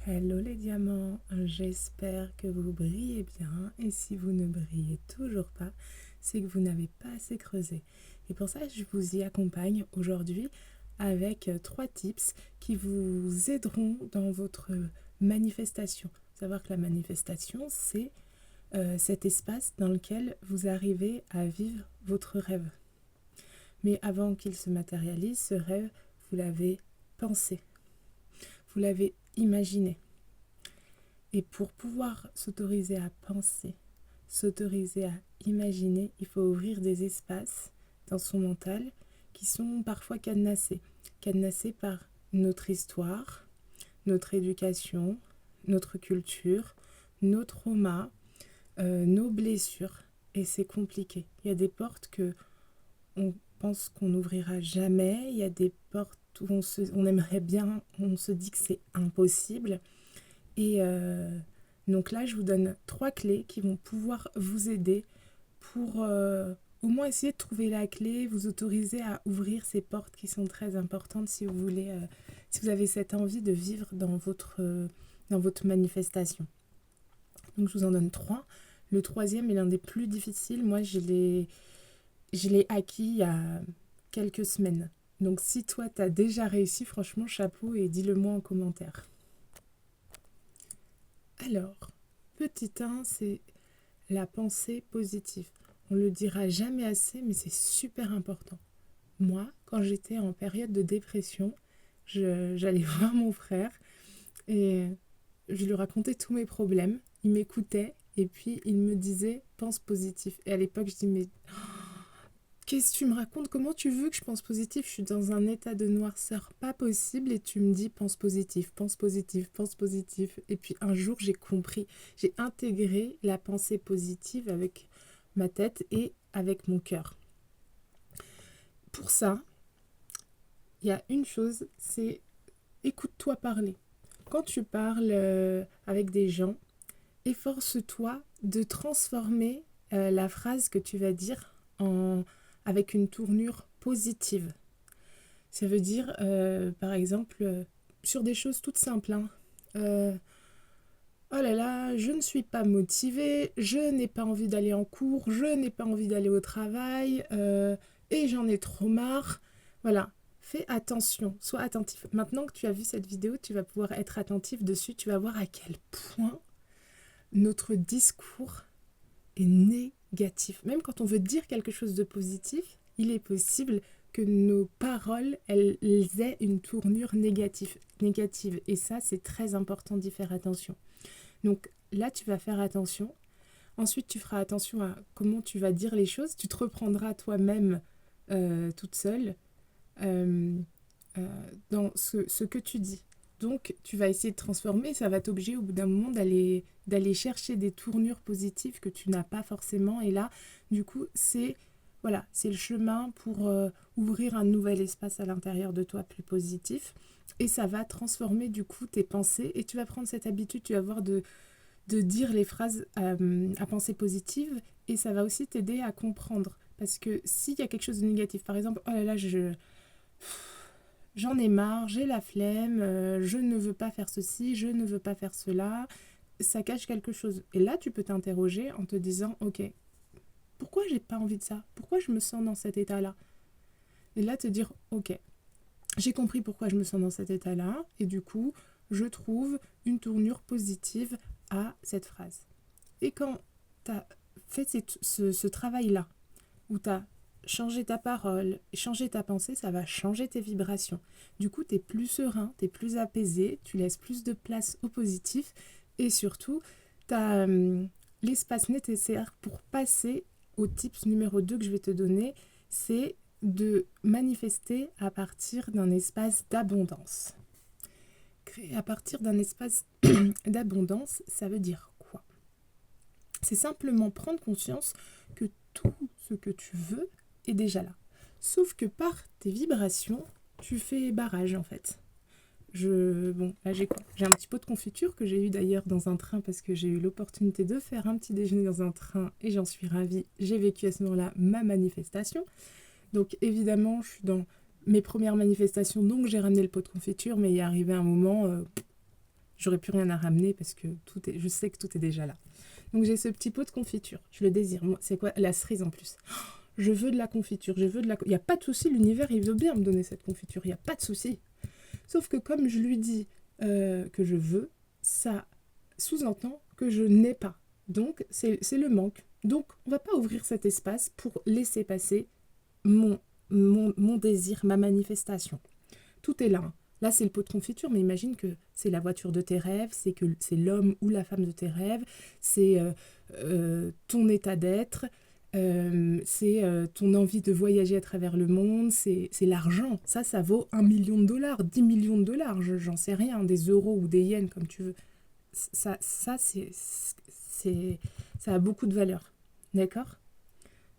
Hello les diamants, j'espère que vous brillez bien et si vous ne brillez toujours pas, c'est que vous n'avez pas assez creusé. Et pour ça, je vous y accompagne aujourd'hui avec 3 tips qui vous aideront dans votre manifestation. Savoir que la manifestation, c'est cet espace dans lequel vous arrivez à vivre votre rêve. Mais avant qu'il se matérialise, ce rêve, vous l'avez pensé, vous l'avez imaginé. Et pour pouvoir s'autoriser à penser, s'autoriser à imaginer, il faut ouvrir des espaces dans son mental qui sont parfois cadenassés. Cadenassés par notre histoire, notre éducation, notre culture, nos traumas, nos blessures. Et c'est compliqué. Il y a des portes que on pense qu'on n'ouvrira jamais. Il y a des portes où on aimerait bien, on se dit que c'est impossible. Et donc là, je vous donne 3 clés qui vont pouvoir vous aider pour au moins essayer de trouver la clé, vous autoriser à ouvrir ces portes qui sont très importantes si vous voulez, si vous avez cette envie de vivre dans votre manifestation. Donc je vous en donne 3. Le troisième est l'un des plus difficiles. Moi, je l'ai acquis il y a quelques semaines. Donc si toi, tu as déjà réussi, franchement, chapeau et dis-le moi en commentaire. Alors, petit 1, c'est la pensée positive. On ne le dira jamais assez, mais c'est super important. Moi, quand j'étais en période de dépression, j'allais voir mon frère et je lui racontais tous mes problèmes. Il m'écoutait et puis il me disait pense positif. Et à l'époque, je dis mais qu'est-ce que tu me racontes? Comment tu veux que je pense positif? Je suis dans un état de noirceur pas possible et tu me dis pense positif, pense positif, pense positif. Et puis un jour, j'ai compris, j'ai intégré la pensée positive avec ma tête et avec mon cœur. Pour ça, il y a une chose, c'est écoute-toi parler. Quand tu parles avec des gens, efforce-toi de transformer la phrase que tu vas dire avec une tournure positive. Ça veut dire, par exemple, sur des choses toutes simples. Oh là là, je ne suis pas motivée, je n'ai pas envie d'aller en cours, je n'ai pas envie d'aller au travail, et j'en ai trop marre. Voilà, fais attention, sois attentif. Maintenant que tu as vu cette vidéo, tu vas pouvoir être attentif dessus, tu vas voir à quel point notre discours est négatif. Même quand on veut dire quelque chose de positif, il est possible que nos paroles, elles aient une tournure négative. Et ça, c'est très important d'y faire attention. Donc là, tu vas faire attention. Ensuite, tu feras attention à comment tu vas dire les choses. Tu te reprendras toi-même toute seule dans ce que tu dis. Donc, tu vas essayer de transformer. Ça va t'obliger au bout d'un moment d'aller chercher des tournures positives que tu n'as pas forcément. Et là, du coup, c'est le chemin pour ouvrir un nouvel espace à l'intérieur de toi plus positif. Et ça va transformer du coup tes pensées. Et tu vas prendre cette habitude, tu vas voir de dire les phrases à pensée positive. Et ça va aussi t'aider à comprendre. Parce que s'il y a quelque chose de négatif, par exemple, oh là là, j'en ai marre, j'ai la flemme, je ne veux pas faire ceci, je ne veux pas faire cela, ça cache quelque chose. Et là, tu peux t'interroger en te disant, ok, pourquoi j'ai pas envie de ça? Pourquoi je me sens dans cet état-là? Et là, te dire, ok, j'ai compris pourquoi je me sens dans cet état-là, et du coup, je trouve une tournure positive à cette phrase. Et quand tu as fait ce travail-là, où tu as changé ta parole, changé ta pensée, ça va changer tes vibrations. Du coup, tu es plus serein, tu es plus apaisé, tu laisses plus de place au positif et surtout, tu as l'espace nécessaire pour passer au tips numéro 2 que je vais te donner, c'est de manifester à partir d'un espace d'abondance. Créer à partir d'un espace d'abondance, ça veut dire quoi? C'est simplement prendre conscience que tout ce que tu veux est déjà là. Sauf que par tes vibrations, tu fais barrage en fait. Bon, là j'ai quoi? J'ai un petit pot de confiture que j'ai eu d'ailleurs dans un train parce que j'ai eu l'opportunité de faire un petit déjeuner dans un train et j'en suis ravie. J'ai vécu à ce moment-là ma manifestation. Donc évidemment, je suis dans mes premières manifestations, donc j'ai ramené le pot de confiture, mais il est arrivé un moment, J'aurais plus rien à ramener parce que je sais que tout est déjà là. Donc j'ai ce petit pot de confiture, je le désire. Moi, c'est quoi? La cerise en plus. Je veux de la confiture, il n'y a pas de souci, l'univers il veut bien me donner cette confiture, il n'y a pas de souci. Sauf que comme je lui dis que je veux, ça sous-entend que je n'ai pas. Donc c'est le manque. Donc on va pas ouvrir cet espace pour laisser passer mon désir, ma manifestation. Tout est là. Hein. Là, c'est le pot de confiture, mais imagine que c'est la voiture de tes rêves, c'est l'homme ou la femme de tes rêves, c'est ton état d'être, c'est ton envie de voyager à travers le monde, c'est l'argent. Ça vaut 1 million de dollars, 10 millions de dollars, j'en sais rien, des euros ou des yens, comme tu veux. Ça a beaucoup de valeur. D'accord ?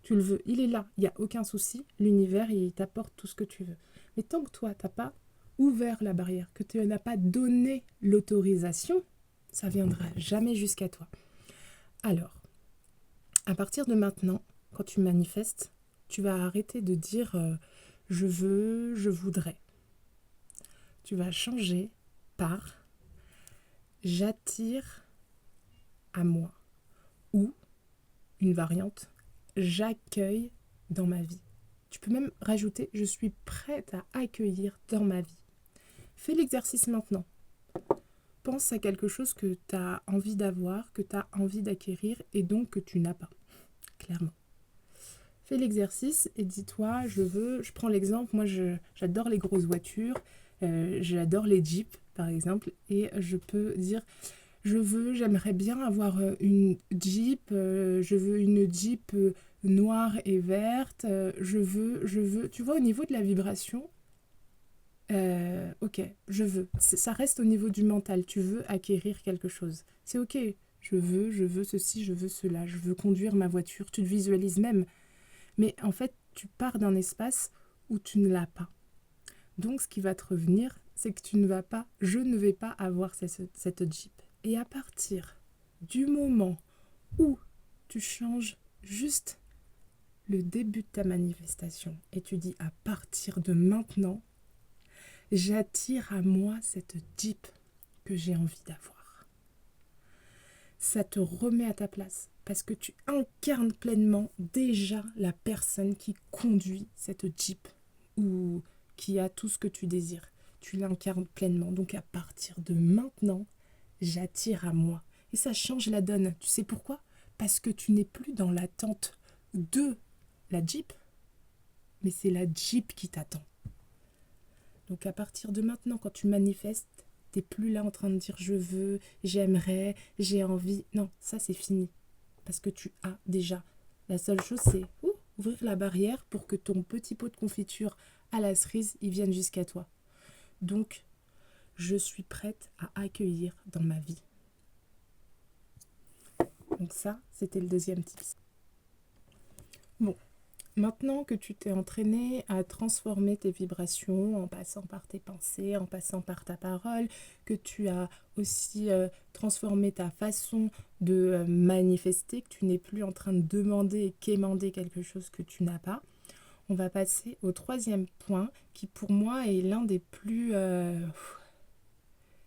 Tu le veux, il est là, il n'y a aucun souci, l'univers, il t'apporte tout ce que tu veux. Mais tant que toi, tu n'as pas ouvert la barrière, que tu n'as pas donné l'autorisation, ça ne viendra jamais jusqu'à toi. Alors, à partir de maintenant, quand tu manifestes, tu vas arrêter de dire je veux, je voudrais. Tu vas changer par j'attire à moi ou une variante j'accueille dans ma vie. Tu peux même rajouter je suis prête à accueillir dans ma vie. Fais l'exercice maintenant. Pense à quelque chose que tu as envie d'avoir, que tu as envie d'acquérir et donc que tu n'as pas, clairement. Fais l'exercice et dis-toi, je prends l'exemple, moi j'adore les grosses voitures, j'adore les Jeeps par exemple, et je peux dire, j'aimerais bien avoir une Jeep, je veux une Jeep noire et verte, je veux, tu vois au niveau de la vibration, ok, je veux, ça reste au niveau du mental, tu veux acquérir quelque chose, c'est ok, je veux ceci, je veux cela, je veux conduire ma voiture, tu te visualises même. Mais en fait, tu pars d'un espace où tu ne l'as pas. Donc, ce qui va te revenir, c'est que je ne vais pas avoir cette Jeep. Et à partir du moment où tu changes juste le début de ta manifestation et tu dis à partir de maintenant, j'attire à moi cette Jeep que j'ai envie d'avoir. Ça te remet à ta place. Parce que tu incarnes pleinement déjà la personne qui conduit cette Jeep ou qui a tout ce que tu désires. Tu l'incarnes pleinement. Donc à partir de maintenant, j'attire à moi. Et ça change la donne. Tu sais pourquoi ? Parce que tu n'es plus dans l'attente de la Jeep, mais c'est la Jeep qui t'attend. Donc à partir de maintenant, quand tu manifestes, t'es plus là en train de dire je veux, j'aimerais, j'ai envie. Non, ça c'est fini. Parce que tu as déjà. La seule chose, c'est ouvrir la barrière pour que ton petit pot de confiture à la cerise, il vienne jusqu'à toi. Donc, je suis prête à accueillir dans ma vie. Donc ça, c'était le deuxième tips. Bon, maintenant que tu t'es entraîné à transformer tes vibrations en passant par tes pensées, en passant par ta parole, que tu as aussi transformé ta façon de manifester, que tu n'es plus en train de demander et quémander quelque chose que tu n'as pas, on va passer au troisième point qui pour moi est l'un des plus...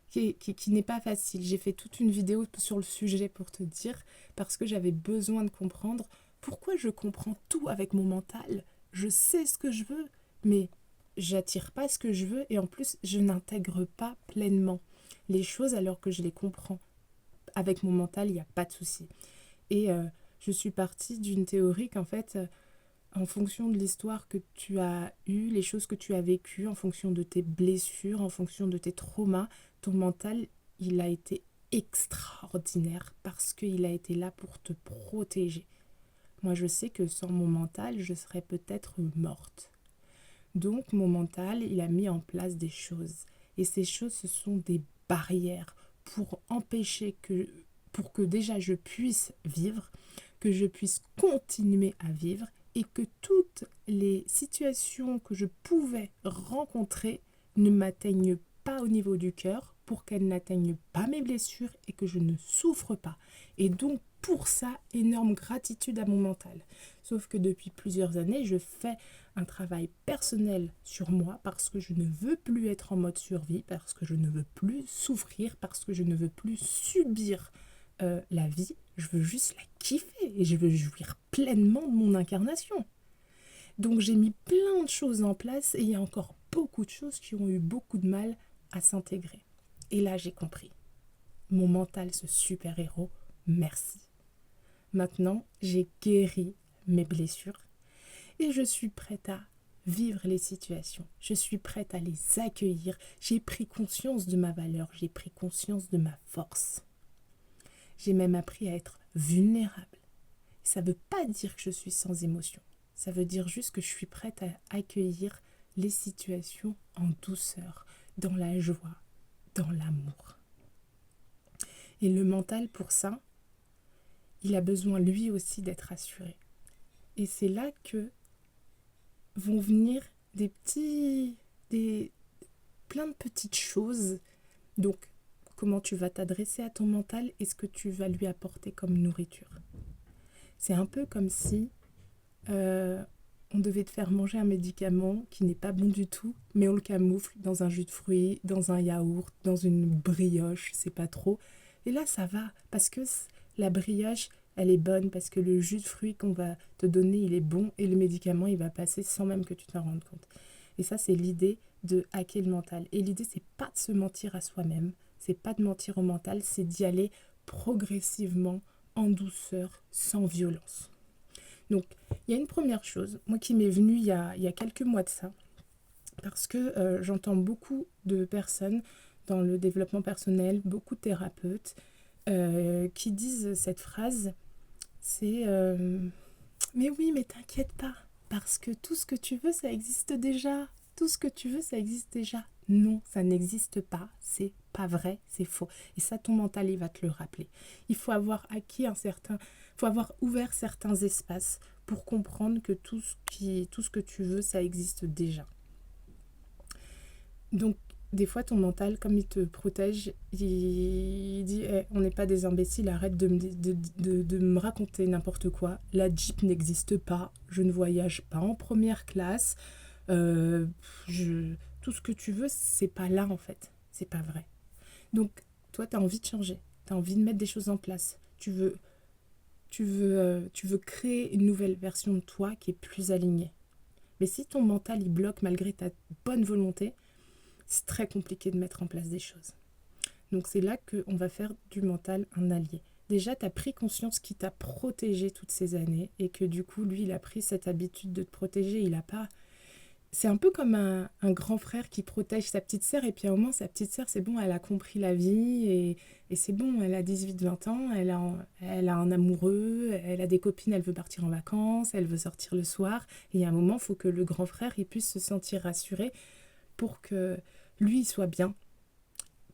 qui n'est pas facile. J'ai fait toute une vidéo sur le sujet pour te dire, parce que j'avais besoin de comprendre pourquoi je comprends tout avec mon mental. Je sais ce que je veux, mais j'attire pas ce que je veux et en plus, je n'intègre pas pleinement les choses alors que je les comprends. Avec mon mental, il n'y a pas de souci. Et je suis partie d'une théorie qu'en fait, en fonction de l'histoire que tu as eue, les choses que tu as vécues, en fonction de tes blessures, en fonction de tes traumas, ton mental, il a été extraordinaire parce qu'il a été là pour te protéger. Moi, je sais que sans mon mental, je serais peut-être morte. Donc, mon mental, il a mis en place des choses. Et ces choses, ce sont des barrières pour empêcher pour que déjà je puisse vivre, que je puisse continuer à vivre et que toutes les situations que je pouvais rencontrer ne m'atteignent pas au niveau du cœur pour qu'elles n'atteignent pas mes blessures et que je ne souffre pas. Et donc, pour ça énorme gratitude à mon mental. Sauf que depuis plusieurs années, je fais un travail personnel sur moi parce que je ne veux plus être en mode survie, parce que je ne veux plus souffrir, parce que je ne veux plus subir la vie. Je veux juste la kiffer et je veux jouir pleinement de mon incarnation. Donc j'ai mis plein de choses en place et il y a encore beaucoup de choses qui ont eu beaucoup de mal à s'intégrer. Et là j'ai compris. Mon mental, ce super-héros, merci. Maintenant, j'ai guéri mes blessures et je suis prête à vivre les situations. Je suis prête à les accueillir. J'ai pris conscience de ma valeur, j'ai pris conscience de ma force. J'ai même appris à être vulnérable. Ça ne veut pas dire que je suis sans émotion. Ça veut dire juste que je suis prête à accueillir les situations en douceur, dans la joie, dans l'amour. Et le mental, pour ça, il a besoin lui aussi d'être assuré. Et c'est là que vont venir plein de petites choses. Donc, comment tu vas t'adresser à ton mental et ce que tu vas lui apporter comme nourriture. C'est un peu comme si on devait te faire manger un médicament qui n'est pas bon du tout, mais on le camoufle dans un jus de fruits, dans un yaourt, dans une brioche, je sais pas trop. Et là, ça va, parce que la brioche, elle est bonne, parce que le jus de fruits qu'on va te donner, il est bon, et le médicament, il va passer sans même que tu t'en rendes compte. Et ça, c'est l'idée de hacker le mental. Et l'idée, c'est pas de se mentir à soi-même, c'est pas de mentir au mental, c'est d'y aller progressivement, en douceur, sans violence. Donc, il y a une première chose, moi qui m'est venue il y a quelques mois de ça, parce que j'entends beaucoup de personnes dans le développement personnel, beaucoup de thérapeutes, qui disent cette phrase, c'est mais oui, mais t'inquiète pas, parce que tout ce que tu veux, ça existe déjà. Tout ce que tu veux, ça existe déjà. Non, ça n'existe pas, c'est pas vrai, c'est faux. Et ça, ton mental, il va te le rappeler. Il faut avoir faut avoir ouvert certains espaces pour comprendre que tout ce que tu veux, ça existe déjà. Donc, des fois, ton mental, comme il te protège, il dit on n'est pas des imbéciles, arrête de me raconter n'importe quoi. La Jeep n'existe pas, je ne voyage pas en première classe. Euh, tout ce que tu veux, c'est pas là en fait. C'est pas vrai. Donc, toi, tu as envie de changer. Tu as envie de mettre des choses en place. Tu veux créer une nouvelle version de toi qui est plus alignée. Mais si ton mental, il bloque malgré ta bonne volonté, c'est très compliqué de mettre en place des choses. Donc c'est là qu'on va faire du mental un allié. Déjà, tu as pris conscience qu'il t'a protégé toutes ces années et que du coup, lui, il a pris cette habitude de te protéger. Il a pas... C'est un peu comme un grand frère qui protège sa petite sœur et puis à un moment, sa petite sœur, c'est bon, elle a compris la vie et c'est bon, elle a 18-20 ans, elle a un amoureux, elle a des copines, elle veut partir en vacances, elle veut sortir le soir. Et à un moment, il faut que le grand frère il puisse se sentir rassuré pour que lui il soit bien,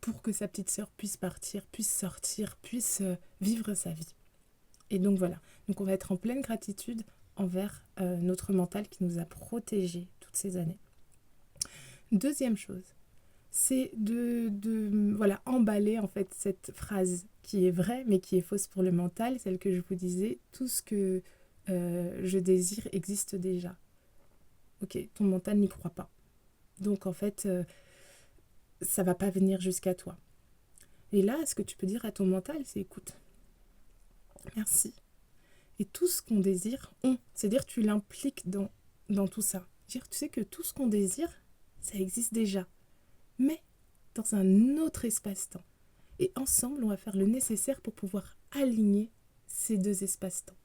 pour que sa petite sœur puisse partir, puisse sortir, puisse vivre sa vie. Et donc voilà, donc on va être en pleine gratitude envers notre mental qui nous a protégés toutes ces années. Deuxième chose, c'est de voilà, emballer en fait cette phrase qui est vraie mais qui est fausse pour le mental, celle que je vous disais, tout ce que je désire existe déjà. Ok, ton mental n'y croit pas. Donc en fait, ça va pas venir jusqu'à toi. Et là, ce que tu peux dire à ton mental, c'est écoute, merci. Et tout ce qu'on désire, c'est-à-dire tu l'impliques dans tout ça. Dire, tu sais que tout ce qu'on désire, ça existe déjà, mais dans un autre espace-temps. Et ensemble, on va faire le nécessaire pour pouvoir aligner ces deux espaces-temps.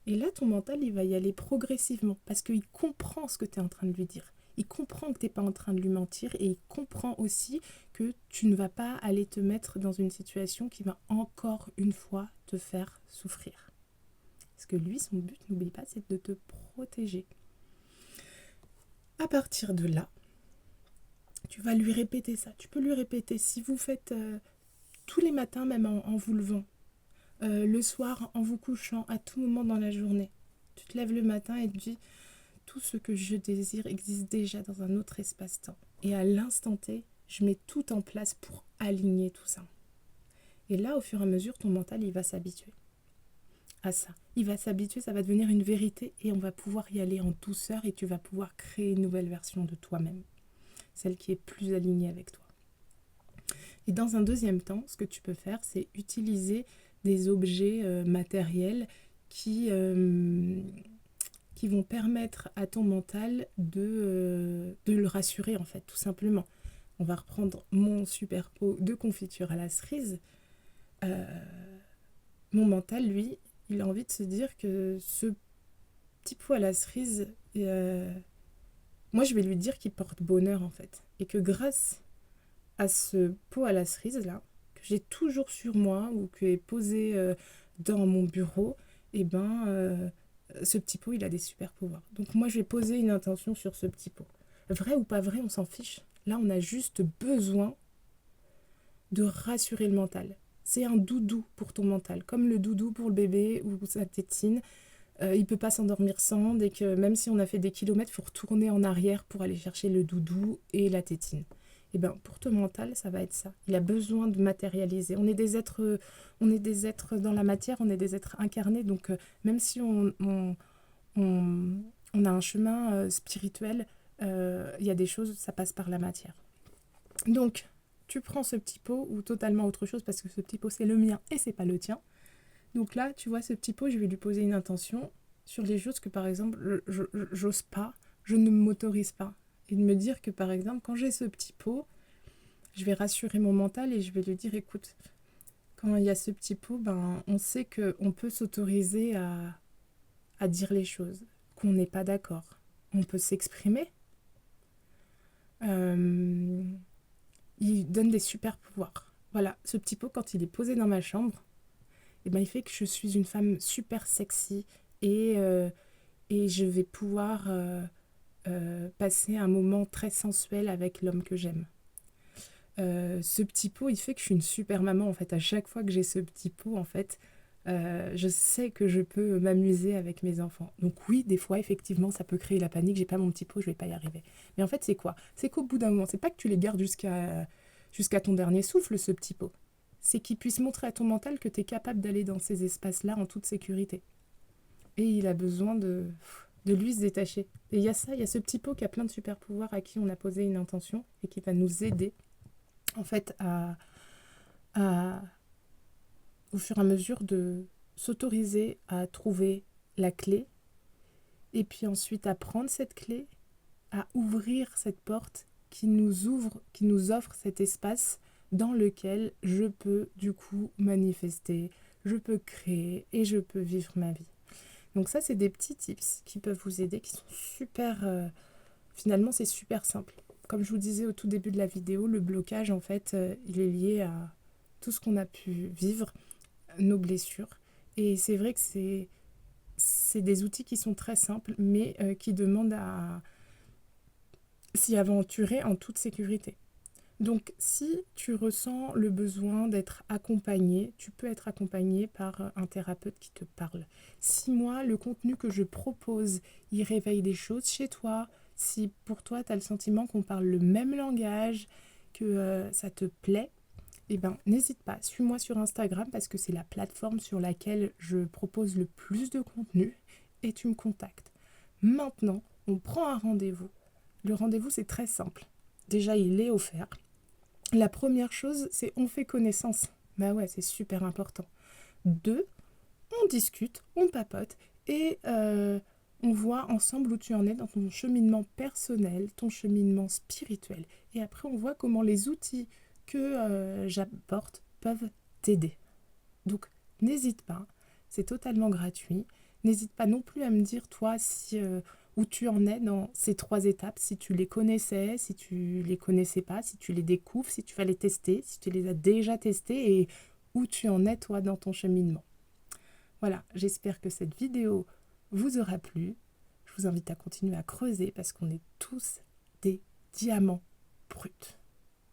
Et là, ton mental, il va y aller progressivement parce qu'il comprend ce que tu es en train de lui dire. Il comprend que tu n'es pas en train de lui mentir et il comprend aussi que tu ne vas pas aller te mettre dans une situation qui va encore une fois te faire souffrir. Parce que lui, son but, n'oublie pas, c'est de te protéger. À partir de là, tu vas lui répéter ça. Tu peux lui répéter si vous faites tous les matins, même en vous levant, le soir en vous couchant, à tout moment dans la journée. Tu te lèves le matin et tu dis tout ce que je désire existe déjà dans un autre espace-temps. Et à l'instant T, je mets tout en place pour aligner tout ça. Et là, au fur et à mesure, ton mental, il va s'habituer à ça. Il va s'habituer, ça va devenir une vérité et on va pouvoir y aller en douceur et tu vas pouvoir créer une nouvelle version de toi-même, celle qui est plus alignée avec toi. Et dans un deuxième temps, ce que tu peux faire, c'est utiliser des objets matériels qui vont permettre à ton mental de le rassurer, en fait, tout simplement. On va reprendre mon super pot de confiture à la cerise. Mon mental, lui, il a envie de se dire que ce petit pot à la cerise, moi, je vais lui dire qu'il porte bonheur, en fait. Et que grâce à ce pot à la cerise, là, que j'ai toujours sur moi ou qui est posé dans mon bureau, et ce petit pot, il a des super pouvoirs. Donc moi, je vais poser une intention sur ce petit pot. Vrai ou pas vrai, on s'en fiche. Là, on a juste besoin de rassurer le mental. C'est un doudou pour ton mental, comme le doudou pour le bébé ou sa tétine. Il ne peut pas s'endormir sans, dès que même si on a fait des kilomètres, il faut retourner en arrière pour aller chercher le doudou et la tétine. Et bien, pour ton mental, ça va être ça. Il a besoin de matérialiser. On est des êtres dans la matière, on est des êtres incarnés. Donc, même si on a un chemin spirituel, il y a des choses, ça passe par la matière. Donc, tu prends ce petit pot ou totalement autre chose parce que ce petit pot, c'est le mien et c'est pas le tien. Donc là, tu vois, ce petit pot, je vais lui poser une intention sur les choses que, par exemple, j'ose pas, je ne m'autorise pas. Et de me dire que, par exemple, quand j'ai ce petit pot, je vais rassurer mon mental et je vais lui dire, écoute, quand il y a ce petit pot, on sait qu'on peut s'autoriser à dire les choses, qu'on n'est pas d'accord. On peut s'exprimer. Il donne des super pouvoirs. Voilà, ce petit pot, quand il est posé dans ma chambre, il fait que je suis une femme super sexy et je vais pouvoir passer un moment très sensuel avec l'homme que j'aime. Ce petit pot, il fait que je suis une super maman, en fait. À chaque fois que j'ai ce petit pot, en fait, je sais que je peux m'amuser avec mes enfants. Donc oui, des fois, effectivement, ça peut créer la panique. J'ai pas mon petit pot, je vais pas y arriver. Mais en fait, c'est quoi? C'est qu'au bout d'un moment, c'est pas que tu les gardes jusqu'à ton dernier souffle, ce petit pot. C'est qu'il puisse montrer à ton mental que tu es capable d'aller dans ces espaces-là en toute sécurité. Et il a besoin de lui se détacher. Et il y a ce petit pot qui a plein de super pouvoirs à qui on a posé une intention et qui va nous aider, en fait, au fur et à mesure de s'autoriser à trouver la clé et puis ensuite à prendre cette clé, à ouvrir cette porte qui nous offre cet espace dans lequel je peux du coup manifester, je peux créer et je peux vivre ma vie. Donc ça, c'est des petits tips qui peuvent vous aider, qui sont super... finalement, c'est super simple. Comme je vous disais au tout début de la vidéo, le blocage, en fait, il est lié à tout ce qu'on a pu vivre, nos blessures. Et c'est vrai que c'est des outils qui sont très simples, mais qui demandent à s'y aventurer en toute sécurité. Donc, si tu ressens le besoin d'être accompagné, tu peux être accompagné par un thérapeute qui te parle. Si moi, le contenu que je propose, il réveille des choses chez toi, si pour toi, tu as le sentiment qu'on parle le même langage, que ça te plaît, n'hésite pas, suis-moi sur Instagram parce que c'est la plateforme sur laquelle je propose le plus de contenu et tu me contactes. Maintenant, on prend un rendez-vous. Le rendez-vous, c'est très simple. Déjà, il est offert. La première chose, c'est on fait connaissance. Bah ouais, c'est super important. 2, on discute, on papote et on voit ensemble où tu en es dans ton cheminement personnel, ton cheminement spirituel. Et après, on voit comment les outils que j'apporte peuvent t'aider. Donc, n'hésite pas, c'est totalement gratuit. N'hésite pas non plus à me dire, toi, où tu en es dans ces 3 étapes, si tu les connaissais, si tu les connaissais pas, si tu les découvres, si tu vas les tester, si tu les as déjà testés et où tu en es, toi, dans ton cheminement. Voilà, j'espère que cette vidéo vous aura plu. Je vous invite à continuer à creuser parce qu'on est tous des diamants bruts.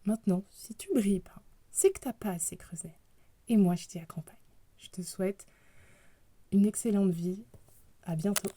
Maintenant, si tu brilles pas, c'est que tu n'as pas assez creusé. Et moi, je t'y accompagne. Je te souhaite une excellente vie. À bientôt.